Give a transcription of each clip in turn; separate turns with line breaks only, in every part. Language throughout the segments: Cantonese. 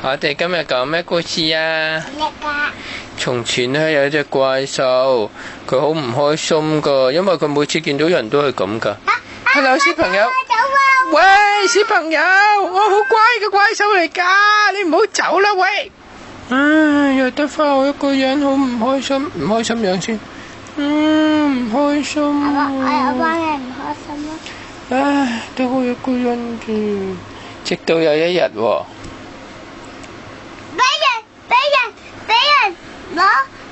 我哋今日講咩故事啊？
叻㗎。
從前咧有一隻怪獸，佢好唔開心噶，因為佢每次見到人都係咁噶。Hello， 小朋友。喂，小朋友，我好乖嘅怪獸嚟噶，你唔好走啦，喂。唉，又得翻我一個人，好唔開心，唔開心樣先。唔開心。
我幫你唔開心咯。
唉，得我一個人住，直到有一日喎。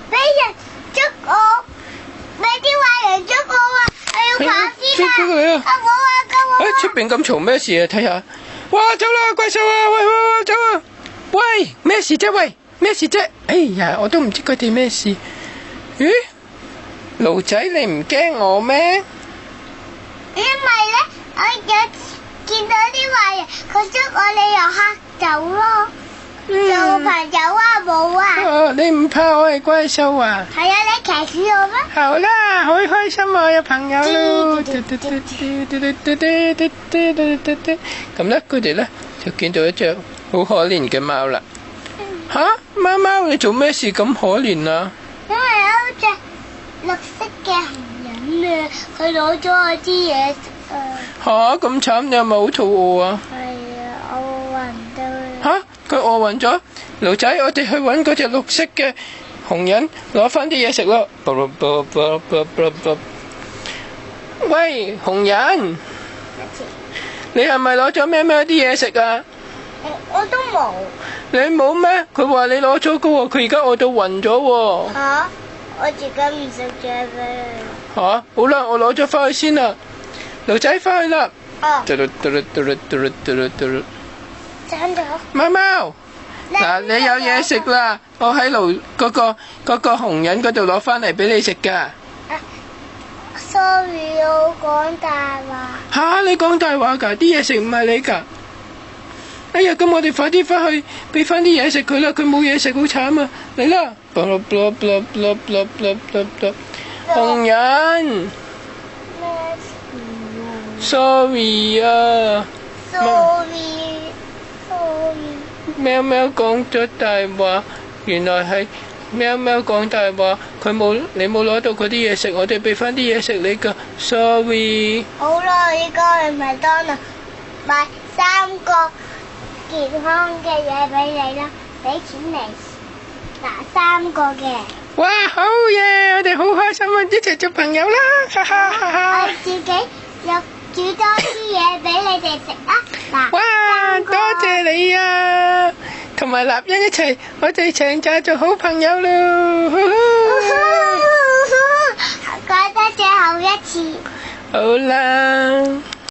俾人捉我，俾啲壞人捉我啊！我要跑先啊！
救我啊！
救我啊！
出邊咁嘈咩事啊？睇下，哇，走啦，怪獸啊！喂，走啊！喂，咩事啫？喂，咩事啫？哎呀，我都唔知佢哋咩事。咦，驢仔你唔驚我咩？
因為咧，我有見到啲壞人，佢捉我，你又嚇走咯。做朋友啊，冇啊！
你唔怕我係怪獸啊？
係啊，你騎住我咩？
好啦，好開心啊，有朋友咯！咁咧，佢哋咧就見到一隻好可憐嘅貓啦。吓，貓，你做咩事咁可憐啊？
因為有隻綠色嘅紅人啊，佢攞咗我啲嘢食啊！
吓，咁慘，你係咪好肚餓啊？
係啊，我暈到。
吓，佢餓暈咗，驢仔，我哋去搵嗰隻綠色嘅紅人攞翻啲嘢食咯。喂，紅人，你係咪攞咗咩啲嘢食啊？
我都冇。
你冇咩？佢話你攞咗噶喎，佢而家餓到暈咗喎。
吓，我自己唔食嘢俾你。
吓，好啦，我攞咗翻去先啦。驢仔翻去啦。
真咗。
貓貓，嗱，你有嘢食啦，我喺路嗰個紅人嗰度攞翻嚟俾你食噶。
Sorry， 我講大話。
吓，你講大話噶？啲嘢食唔係你噶。哎呀，咁我哋快啲翻去俾翻啲嘢食佢啦，佢冇嘢食好慘啊！嚟啦！紅人。Sorry 啊。
Sorry。
喵喵講咗大話，原來係喵喵講大話，你冇攞到嗰啲嘢食，我哋俾翻啲嘢食你噶 ，sorry。
好啦，依家去麥當勞買3個健康嘅嘢俾你啦，俾錢嚟拿3個嘅。
哇，好嘢！我哋好開心啊，一齊做朋友啦，哈哈哈哈。
我自己又煮多啲嘢俾你哋食啊！嗱，
哇，多謝你啊！同埋立欣一齊，我哋成紮做好朋友咯。
講多謝後一次。
好啦。